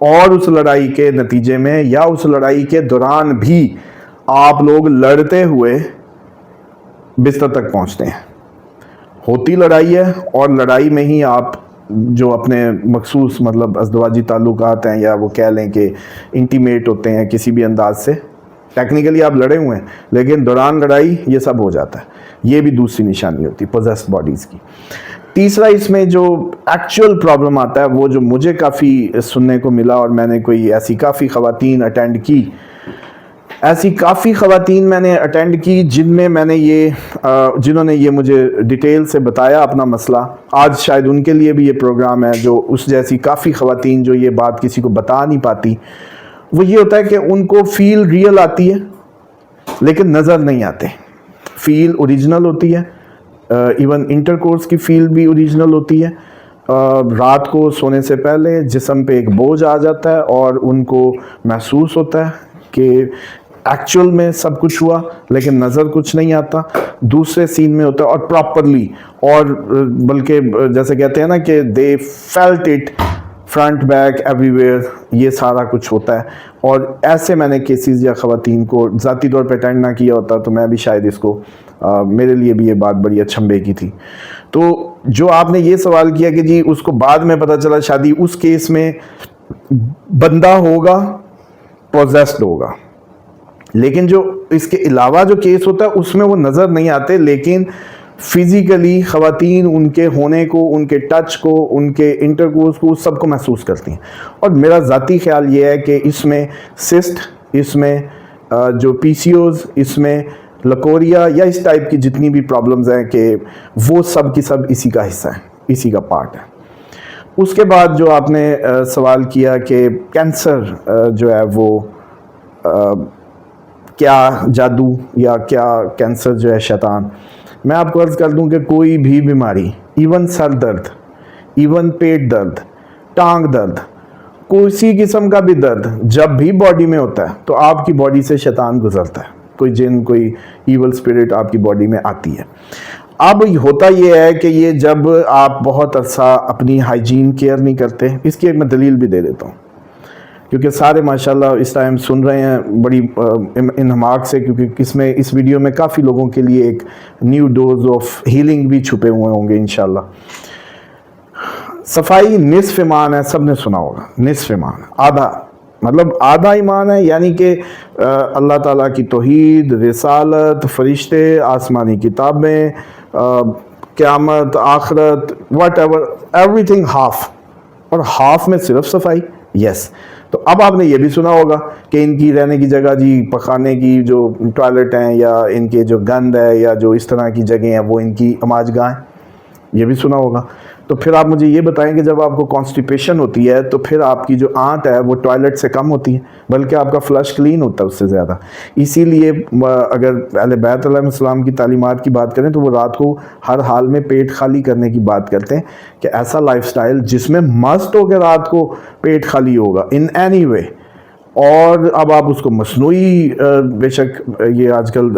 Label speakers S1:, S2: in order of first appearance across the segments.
S1: اور اس لڑائی کے نتیجے میں یا اس لڑائی کے دوران بھی آپ لوگ لڑتے ہوئے بستر تک پہنچتے ہیں. ہوتی لڑائی ہے اور لڑائی میں ہی آپ جو اپنے مخصوص مطلب ازدواجی تعلقات ہیں یا وہ کہہ لیں کہ انٹیمیٹ ہوتے ہیں کسی بھی انداز سے, ٹیکنیکلی آپ لڑے ہوئے ہیں لیکن دوران لڑائی یہ سب ہو جاتا ہے. یہ بھی دوسری نشانی ہوتی ہے پوزیسڈ باڈیز کی. تیسرا اس میں جو ایکچوئل پرابلم آتا ہے وہ جو مجھے کافی سننے کو ملا, اور میں نے کوئی ایسی کافی خواتین میں نے اٹینڈ کی جنہوں نے یہ مجھے ڈیٹیل سے بتایا اپنا مسئلہ. آج شاید ان کے لیے بھی یہ پروگرام ہے جو اس جیسی کافی خواتین جو یہ بات کسی کو بتا نہیں پاتی. وہ یہ ہوتا ہے کہ ان کو فیل ریئل آتی ہے لیکن نظر نہیں آتے. فیل اوریجنل ہوتی ہے, ایون انٹر کورس کی فیل بھی اوریجنل ہوتی ہے. رات کو سونے سے پہلے جسم پہ ایک بوجھ آ جاتا ہے اور ان کو محسوس ہوتا ہے کہ ایکچوئل میں سب کچھ ہوا لیکن نظر کچھ نہیں آتا. دوسرے سین میں ہوتا ہے اور پراپرلی, اور بلکہ جیسے کہتے ہیں نا کہ they felt it front back every where, یہ سارا کچھ ہوتا ہے. اور ایسے میں نے کیسز یا خواتین کو ذاتی طور پہ اٹینڈ نہ کیا ہوتا تو میں بھی شاید اس کو میرے لیے بھی یہ بات بڑی اچھمبے کی تھی. تو جو آپ نے یہ سوال کیا کہ جی اس کو بعد میں پتہ چلا شادی, اس کیس میں بندہ ہوگا پوزیسڈ ہوگا, لیکن جو اس کے علاوہ جو کیس ہوتا ہے اس میں وہ نظر نہیں آتے لیکن فزیکلی خواتین ان کے ہونے کو, ان کے ٹچ کو, ان کے انٹرکورس کو, سب کو محسوس کرتی ہیں. اور میرا ذاتی خیال یہ ہے کہ اس میں سسٹ, اس میں جو پی سی اوز, اس میں لکوریا یا اس ٹائپ کی جتنی بھی پرابلمز ہیں کہ وہ سب کی سب اسی کا حصہ ہے, اسی کا پارٹ ہے. اس کے بعد جو آپ نے سوال کیا کہ کینسر جو ہے وہ کیا جادو یا کیا کینسر جو ہے شیطان, میں آپ کو عرض کر دوں کہ کوئی بھی بیماری, ایون سر درد, ایون پیٹ درد, ٹانگ درد, کسی قسم کا بھی درد جب بھی باڈی میں ہوتا ہے تو آپ کی باڈی سے شیطان گزرتا ہے, کوئی جن, کوئی ایول اسپرٹ آپ کی باڈی میں آتی ہے. اب ہوتا یہ ہے کہ یہ جب آپ بہت عرصہ اپنی ہائیجین کیئر نہیں کرتے, اس کی ایک میں دلیل بھی دے دیتا ہوں کیونکہ سارے ماشاءاللہ اس ٹائم سن رہے ہیں بڑی انہماک سے, کیونکہ اس ویڈیو میں کافی لوگوں کے لیے ایک نیو ڈوز آف ہیلنگ بھی چھپے ہوئے ہوں گے انشاءاللہ. صفائی نصف ایمان ہے, سب نے سنا ہوگا, نصف ایمان, آدھا مطلب آدھا ایمان ہے, یعنی کہ اللہ تعالیٰ کی توحید, رسالت, فرشتے, آسمانی کتابیں, قیامت, آخرت, what ever, every thing half, اور ہاف میں صرف صفائی. یس, تو اب آپ نے یہ بھی سنا ہوگا کہ ان کی رہنے کی جگہ جی پخانے کی جو ٹوائلٹ ہیں یا ان کے جو گند ہے یا جو اس طرح کی جگہیں ہیں وہ ان کی اماج گاہ ہیں, یہ بھی سنا ہوگا. تو پھر آپ مجھے یہ بتائیں کہ جب آپ کو کانسٹیپیشن ہوتی ہے تو پھر آپ کی جو آنت ہے وہ ٹوائلٹ سے کم ہوتی ہے, بلکہ آپ کا فلش کلین ہوتا ہے اس سے زیادہ. اسی لیے اگر اہل بیت علیہ السلام کی تعلیمات کی بات کریں تو وہ رات کو ہر حال میں پیٹ خالی کرنے کی بات کرتے ہیں کہ ایسا لائف سٹائل جس میں مست ہو کہ رات کو پیٹ خالی ہوگا ان اینی وے. اور اب آپ اس کو مصنوعی, بے شک یہ آج کل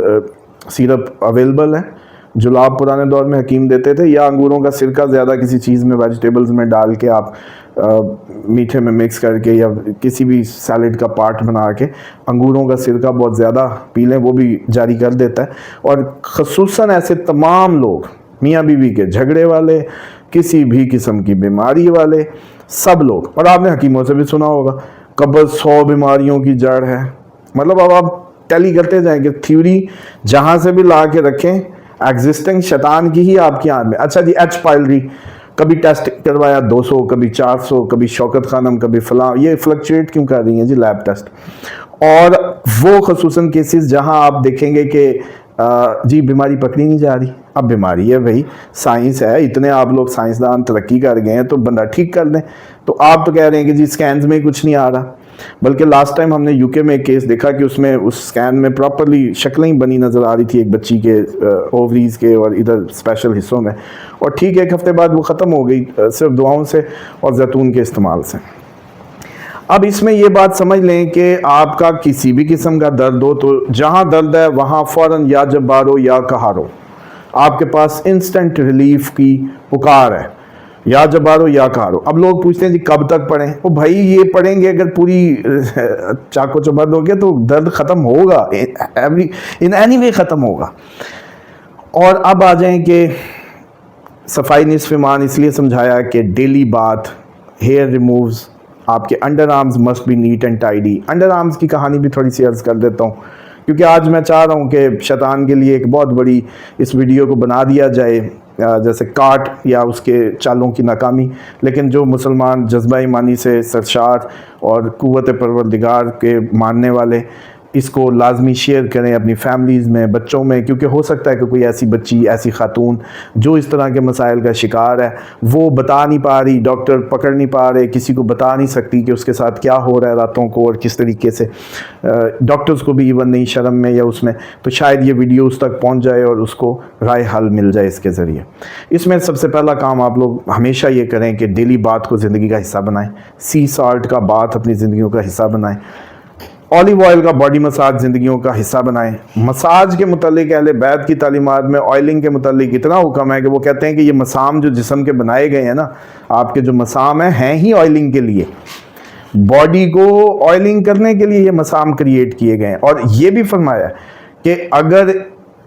S1: سیرپ اویلیبل ہے جو آپ پرانے دور میں حکیم دیتے تھے, یا انگوروں کا سرکہ زیادہ کسی چیز میں ویجیٹیبلز میں ڈال کے آپ میٹھے میں مکس کر کے یا کسی بھی سیلڈ کا پارٹ بنا کے انگوروں کا سرکہ بہت زیادہ پی لیں, وہ بھی جاری کر دیتا ہے. اور خصوصاً ایسے تمام لوگ, میاں بیوی کے جھگڑے والے, کسی بھی قسم کی بیماری والے, سب لوگ, اور آپ نے حکیموں سے بھی سنا ہوگا قبض 100 بیماریوں کی جڑ ہے. مطلب اب آپ ٹیلی کرتے جائیں کہ تھیوری جہاں سے بھی لا کے رکھیں ایگزسٹنگ شیطان کی ہی آپ کی آنکھ میں. اچھا جی ایچ پائلری, کبھی ٹیسٹ کروایا 200, کبھی 400, کبھی شوکت خانم, کبھی فلاں, یہ فلکچویٹ کیوں کر رہی ہیں جی لیب ٹیسٹ. اور وہ خصوصاً کیسز جہاں آپ دیکھیں گے کہ جی بیماری پکڑی نہیں جا رہی. اب بیماری ہے بھائی, سائنس ہے, اتنے آپ لوگ سائنسدان ترقی کر گئے ہیں تو بندہ ٹھیک کر دیں. تو آپ تو کہہ رہے ہیں کہ جی سکینز میں کچھ نہیں آ رہا, بلکہ لاسٹ ٹائم ہم نے یو کے میں ایک کیس دیکھا کہ اس میں اس سکین میں پراپرلی شکلیں بنی نظر آ رہی تھی ایک بچی کے اووریز کے اور ادھر اسپیشل حصوں میں, اور ٹھیک ہے ایک ہفتے بعد وہ ختم ہو گئی صرف دعاؤں سے اور زیتون کے استعمال سے. اب اس میں یہ بات سمجھ لیں کہ آپ کا کسی بھی قسم کا درد ہو تو جہاں درد ہے وہاں فوراً یا جبارو یا کہارو, آپ کے پاس انسٹنٹ ریلیف کی پکار ہے. یا جبارو یا کارو. اب لوگ پوچھتے ہیں جی کب تک پڑھیں؟ وہ بھائی یہ پڑھیں گے اگر پوری چاقو چوبند ہو گیا تو درد ختم ہوگا, ان اینی وے ختم ہوگا. اور اب آ جائیں کہ صفائی نصف ایمان اس لیے سمجھایا کہ ڈیلی بات, ہیئر ریمووز, آپ کے underarms must be neat and tidy. Underarms کی کہانی بھی تھوڑی سی عرض کر دیتا ہوں, کیونکہ آج میں چاہ رہا ہوں کہ شیطان کے لیے ایک بہت بڑی اس ویڈیو کو بنا دیا جائے جیسے کاٹ یا اس کے چالوں کی ناکامی. لیکن جو مسلمان جذبہ ایمانی سے سرشار اور قوت پروردگار کے ماننے والے, اس کو لازمی شیئر کریں اپنی فیملیز میں, بچوں میں, کیونکہ ہو سکتا ہے کہ کوئی ایسی بچی, ایسی خاتون جو اس طرح کے مسائل کا شکار ہے, وہ بتا نہیں پا رہی, ڈاکٹر پکڑ نہیں پا رہے, کسی کو بتا نہیں سکتی کہ اس کے ساتھ کیا ہو رہا ہے راتوں کو اور کس طریقے سے, ڈاکٹرز کو بھی ایون نہیں شرم میں یا اس میں, تو شاید یہ ویڈیو اس تک پہنچ جائے اور اس کو رائے حل مل جائے اس کے ذریعے. اس میں سب سے پہلا کام آپ لوگ ہمیشہ یہ کریں کہ ڈیلی بات کو زندگی کا حصہ بنائیں, سی سالٹ کا بات اپنی زندگیوں کا حصہ بنائیں, اولیو آئل کا باڈی مساج زندگیوں کا حصہ بنائیں. مساج کے متعلق اہل بیت کی تعلیمات میں آئلنگ کے متعلق اتنا حکم ہے کہ وہ کہتے ہیں کہ یہ مسام جو جسم کے بنائے گئے ہیں نا, آپ کے جو مسام ہیں ہی آئلنگ کے لیے, باڈی کو آئلنگ کرنے کے لیے یہ مسام کریٹ کیے گئے ہیں. اور یہ بھی فرمایا کہ اگر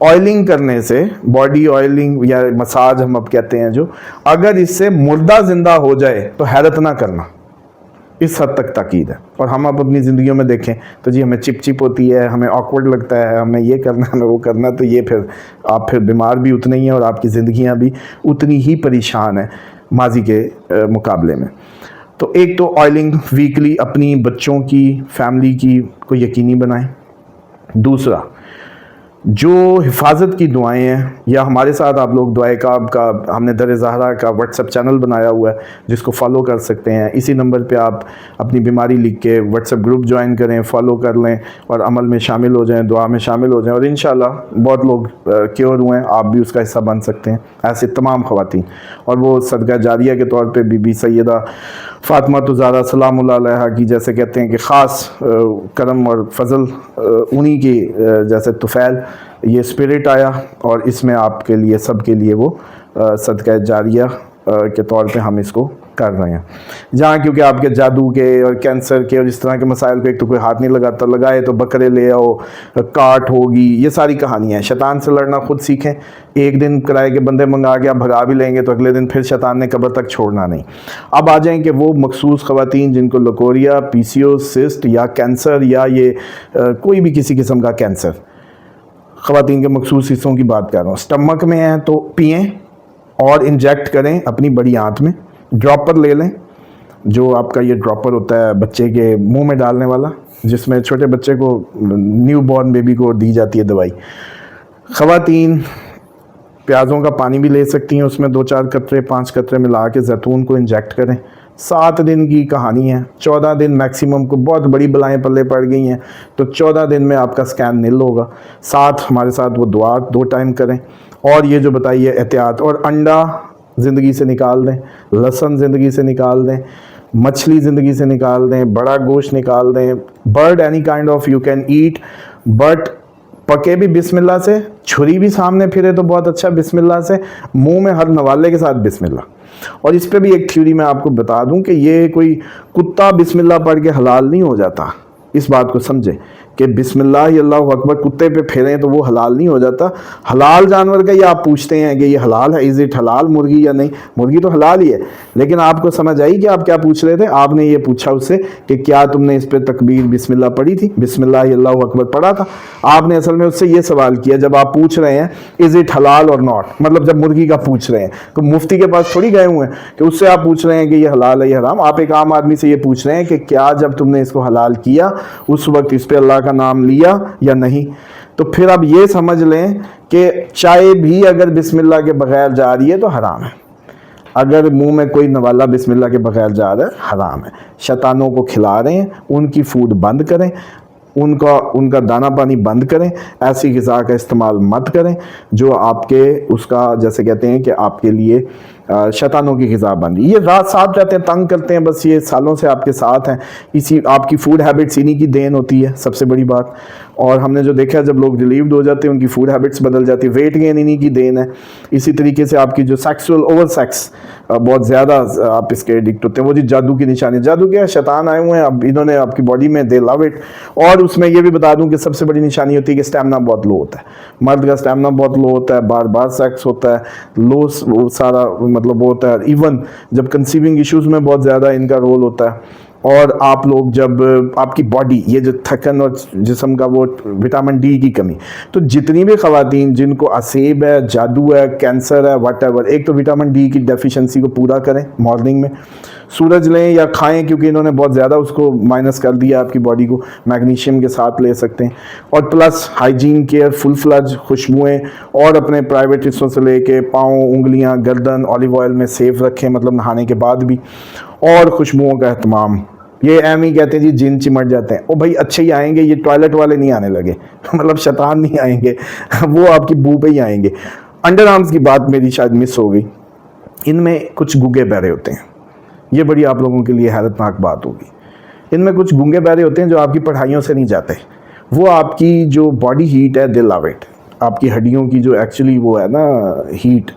S1: آئلنگ کرنے سے, باڈی آئلنگ یا مساج ہم اب کہتے ہیں جو, اگر اس سے مردہ زندہ ہو جائے تو حیرت نہ کرنا. اس حد تک تاکید ہے. اور ہم اب اپنی زندگیوں میں دیکھیں تو جی ہمیں چپ چپ ہوتی ہے, ہمیں آکورڈ لگتا ہے, ہمیں یہ کرنا ہے, ہمیں وہ کرنا ہے, تو یہ پھر آپ پھر بیمار بھی اتنے ہی ہیں اور آپ کی زندگیاں بھی اتنی ہی پریشان ہیں ماضی کے مقابلے میں. تو ایک تو آئلنگ ویکلی اپنی بچوں کی, فیملی کی کو یقینی بنائیں. دوسرا, جو حفاظت کی دعائیں ہیں, یا ہمارے ساتھ آپ لوگ دعائے کعب کا, ہم نے در زہرا کا واٹس ایپ چینل بنایا ہوا ہے جس کو فالو کر سکتے ہیں. اسی نمبر پہ آپ اپنی بیماری لکھ کے واٹس ایپ گروپ جوائن کریں, فالو کر لیں اور عمل میں شامل ہو جائیں, دعا میں شامل ہو جائیں, اور انشاءاللہ بہت لوگ کیور ہوئے ہیں, آپ بھی اس کا حصہ بن سکتے ہیں, ایسے تمام خواتین. اور وہ صدقہ جاریہ کے طور پہ بی بی سیدہ فاطمہ الزہرا سلام اللہ علیہا کی, جیسے کہتے ہیں کہ خاص کرم اور فضل انہی کی جیسے طفیل یہ اسپرٹ آیا, اور اس میں آپ کے لیے سب کے لیے وہ صدقہ جاریہ کے طور پہ ہم اس کو کر رہے ہیں. جہاں کیونکہ آپ کے جادو کے اور کینسر کے اور اس طرح کے مسائل کو ایک تو کوئی ہاتھ نہیں لگاتا, لگائے تو بکرے لے آؤ, کاٹ ہوگی, یہ ساری کہانیاں ہیں. شیطان سے لڑنا خود سیکھیں. ایک دن کرائے کے بندے منگا کے آپ بھگا بھی لیں گے تو اگلے دن پھر شیطان نے قبر تک چھوڑنا نہیں. اب آ جائیں کہ وہ مخصوص خواتین جن کو لکوریا, پی سی او, سسٹ یا کینسر یا یہ کوئی بھی کسی قسم کا کینسر, خواتین کے مخصوص حصوں کی بات کر رہا ہوں. سٹمک میں ہیں تو پئیں اور انجیکٹ کریں اپنی بڑی آنت میں. ڈراپر لے لیں, جو آپ کا یہ ڈراپر ہوتا ہے بچے کے منہ میں ڈالنے والا, جس میں چھوٹے بچے کو, نیو بورن بیبی کو دی جاتی ہے دوائی. خواتین پیازوں کا پانی بھی لے سکتی ہیں, اس میں 2-4 قطرے 5 قطرے ملا کے زیتون کو انجیکٹ کریں. 7 دن کی کہانی ہے, 14 دن میکسیمم کو, بہت بڑی بلائیں پلے پڑ گئی ہیں تو 14 دن میں آپ کا سکین نل ہوگا. ساتھ ہمارے ساتھ وہ دعا 2 ٹائم کریں, اور یہ جو بتائیے احتیاط. اور انڈا زندگی سے نکال دیں, لہسن زندگی سے نکال دیں, مچھلی زندگی سے نکال دیں, بڑا گوشت نکال دیں. Bird any kind of you can eat, but پکے بھی بسم اللہ سے, چھری بھی سامنے پھرے تو بہت اچھا بسم اللہ سے, منہ میں ہر نوالے کے ساتھ بسم اللہ. اور اس پہ بھی ایک تھیوری میں آپ کو بتا دوں کہ یہ کوئی کتا بسم اللہ پڑھ کے حلال نہیں ہو جاتا. اس بات کو سمجھیں کہ بسم اللہ اللہ اکبر کتے پہ پھیریں تو وہ حلال نہیں ہو جاتا. حلال جانور کا یہ آپ پوچھتے ہیں کہ یہ حلال ہے, از اٹ حلال مرغی یا نہیں, مرغی تو حلال ہی ہے. لیکن آپ کو سمجھ آئی کہ آپ کیا پوچھ رہے تھے. آپ نے یہ پوچھا اس سے کہ کیا تم نے اس پہ تکبیر بسم اللہ پڑھی تھی, بسم اللہ اللہ اکبر پڑھا تھا. آپ نے اصل میں اس سے یہ سوال کیا جب آپ پوچھ رہے ہیں از اٹ حلال اور ناٹ, مطلب جب مرغی کا پوچھ رہے ہیں تو مفتی کے پاس تھوڑی گئے ہوئے ہیں کہ اس سے آپ پوچھ رہے ہیں کہ یہ حلال ہے یا حرام. آپ ایک عام آدمی سے یہ پوچھ رہے ہیں کہ کیا جب تم نے اس کو حلال کیا اس وقت اس پہ اللہ کا نام لیا یا نہیں. تو پھر اب یہ سمجھ لیں کہ چائے بھی اگر بسم اللہ کے بغیر جا رہی ہے تو حرام ہے, اگر منہ میں کوئی نوالا بسم اللہ کے بغیر جا رہا ہے حرام ہے. شیطانوں کو کھلا رہے ہیں, ان کی فوڈ بند کریں, ان کا دانہ پانی بند کریں, ایسی غذا کا استعمال مت کریں جو آپ کے اس کا جیسے کہتے ہیں کہ آپ کے لیے شیطانوں کی غذا بن رہی. یہ رات ساتھ رہتے ہیں, تنگ کرتے ہیں, بس یہ سالوں سے آپ کے ساتھ ہیں, اسی آپ کی فوڈ ہیبٹس انہی کی دین ہوتی ہے. سب سے بڑی بات اور ہم نے جو دیکھا جب لوگ ریلیوڈ ہو جاتے ہیں ان کی فوڈ ہیبٹس بدل جاتی ہے, ویٹ گین انہی کی دین ہے. اسی طریقے سے آپ کی جو سیکسول اوور سیکس بہت زیادہ آپ اس کے ایڈکٹ ہوتے ہیں, وہ جی جادو کی نشانی. جادو کیا ہے؟ شیطان آئے ہوئے ہیں, اب انہوں نے آپ کی باڈی میں دے لو اٹ. اور اس میں یہ بھی بتا دوں کہ سب سے بڑی نشانی ہوتی ہے کہ اسٹیمنا بہت لو ہوتا ہے. مرد کا اسٹیمنا بہت لو ہوتا ہے, بار بار سیکس ہوتا ہے, لو سارا مطلب ہوتا ہے. ایون جب کنسیونگ ایشوز میں بہت زیادہ ان کا رول ہوتا ہے. اور آپ لوگ جب آپ کی باڈی یہ جو تھکن اور جسم کا وہ وٹامن ڈی کی کمی, تو جتنی بھی خواتین جن کو اسیب ہے, جادو ہے, کینسر ہے, واٹ ایور, ایک تو وٹامن ڈی کی ڈیفیشنسی کو پورا کریں مارننگ میں, سورج لیں یا کھائیں کیونکہ انہوں نے بہت زیادہ اس کو مائنس کر دیا آپ کی باڈی کو, میگنیشیم کے ساتھ لے سکتے ہیں. اور پلس ہائیجین کیئر, فل فلج خوشبوئیں, اور اپنے پرائیویٹ حصوں سے لے کے پاؤں, انگلیاں, گردن اولیو آئل میں سیف رکھیں, مطلب نہانے کے بعد بھی. اور خوشبوؤں کا اہتمام, یہ ایم ہی کہتے ہیں جی جن چمٹ جاتے ہیں, وہ بھائی اچھے ہی آئیں گے, یہ ٹوائلٹ والے نہیں آنے لگے, مطلب شیطان نہیں آئیں گے, وہ آپ کی بو پہ ہی آئیں گے. انڈر آرمز کی بات میری شاید مس ہو گئی, ان میں کچھ گونگے بہرے ہوتے ہیں, یہ بڑی آپ لوگوں کے لیے حیرتناک بات ہوگی. ان میں کچھ گونگے بہرے ہوتے ہیں جو آپ کی پڑھائیوں سے نہیں جاتے, وہ آپ کی جو باڈی ہیٹ ہے دے لو اٹ, آپ کی ہڈیوں کی جو ایکچولی وہ ہے نا ہیٹ,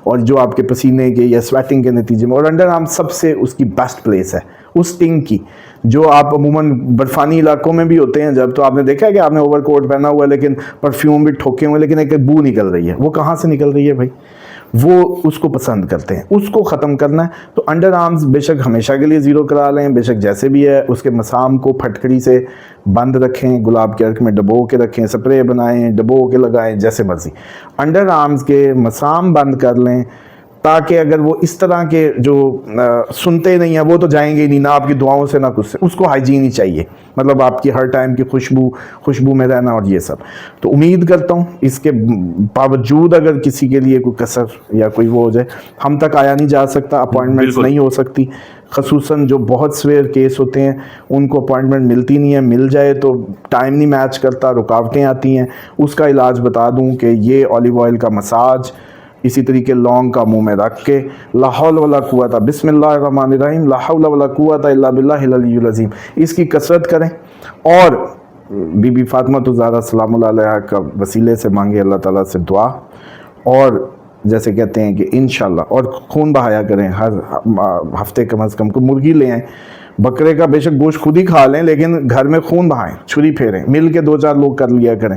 S1: اور جو آپ کے پسینے کے یا سویٹنگ کے نتیجے میں. اور انڈر آرم سب سے اس کی بیسٹ پلیس ہے اس سٹنگ کی, جو آپ عموماً برفانی علاقوں میں بھی ہوتے ہیں جب, تو آپ نے دیکھا ہے کہ آپ نے اوور کوٹ پہنا ہوا ہے لیکن پرفیوم بھی ٹھوکے ہوئے, لیکن ایک بو نکل رہی ہے. وہ کہاں سے نکل رہی ہے بھائی؟ وہ اس کو پسند کرتے ہیں, اس کو ختم کرنا ہے. تو انڈر آرمز بے شک ہمیشہ کے لیے زیرو کرا لیں, بے شک جیسے بھی ہے, اس کے مسام کو پھٹکڑی سے بند رکھیں, گلاب کے عرق میں ڈبو کے رکھیں, سپرے بنائیں, ڈبو کے لگائیں, جیسے مرضی. انڈر آرمز کے مسام بند کر لیں, تاکہ اگر وہ اس طرح کے جو سنتے نہیں ہیں وہ تو جائیں گے ہی نہیں, نہ آپ کی دعاؤں سے نہ کچھ سے. اس کو ہائیجین ہی چاہیے, مطلب آپ کی ہر ٹائم کی خوشبو میں رہنا اور یہ سب. تو امید کرتا ہوں اس کے باوجود اگر کسی کے لیے کوئی کسر یا کوئی وہ ہو جائے, ہم تک آیا نہیں جا سکتا, اپوائنٹمنٹس نہیں ہو سکتی, خصوصاً جو بہت سویر کیس ہوتے ہیں ان کو اپوائنٹمنٹ ملتی نہیں ہے, مل جائے تو ٹائم نہیں میچ کرتا, رکاوٹیں آتی ہیں. اس کا علاج بتا دوں کہ یہ اولیو آئل کا مساج, اسی طریقے لونگ کا منہ میں رکھ کے لا حول ولا قوت, بسم اللہ الرحمن الرحیم, لا حول ولا قوت الا باللہ العلی العظیم, اس کی کثرت کریں. اور بی بی فاطمہ الزہرا سلام اللہ علیہا کا وسیلے سے مانگے اللہ تعالیٰ سے دعا, اور جیسے کہتے ہیں کہ انشاءاللہ, اور خون بہایا کریں ہر ہفتے کم از کم. کو مرغی لے آئیں, بکرے کا بے شک گوشت خود ہی کھا لیں, لیکن گھر میں خون بہائیں, چھری پھیریں, مل کے 2-4 لوگ کر لیا کریں.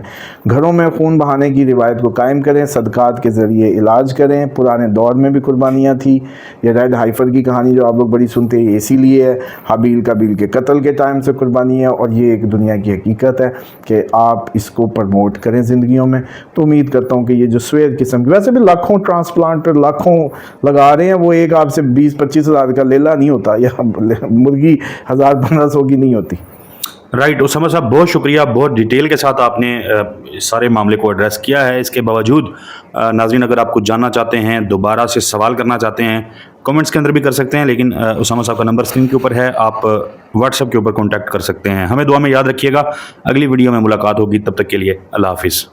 S1: گھروں میں خون بہانے کی روایت کو قائم کریں, صدقات کے ذریعے علاج کریں. پرانے دور میں بھی قربانیاں تھیں. یہ ریڈ ہائفر کی کہانی جو آپ لوگ بڑی سنتے ہیں, اسی لیے ہے حابیل قابیل کے قتل کے ٹائم سے قربانی ہے, اور یہ ایک دنیا کی حقیقت ہے کہ آپ اس کو پرموٹ کریں زندگیوں میں. تو امید کرتا ہوں کہ یہ جو سویر قسم کی, ویسے بھی لاکھوں ٹرانسپلانٹر لاکھوں لگا رہے ہیں, وہ ایک آپ سے 20-25 ہزار کا لیلا نہیں ہوتا, یا مرغی 1000-1500 کی نہیں ہوتی.
S2: رائٹ اسامہ صاحب, بہت شکریہ, بہت ڈیٹیل کے ساتھ آپ نے سارے معاملے کو ایڈریس کیا ہے. اس کے باوجود ناظرین اگر آپ کچھ جاننا چاہتے ہیں, دوبارہ سے سوال کرنا چاہتے ہیں, کمنٹس کے اندر بھی کر سکتے ہیں, لیکن اسامہ صاحب کا نمبر اسکرین کے اوپر ہے, آپ واٹس ایپ کے اوپر کانٹیکٹ کر سکتے ہیں. ہمیں دعا میں یاد رکھیے گا, اگلی ویڈیو میں ملاقات ہوگی, تب تک کے لیے اللہ حافظ.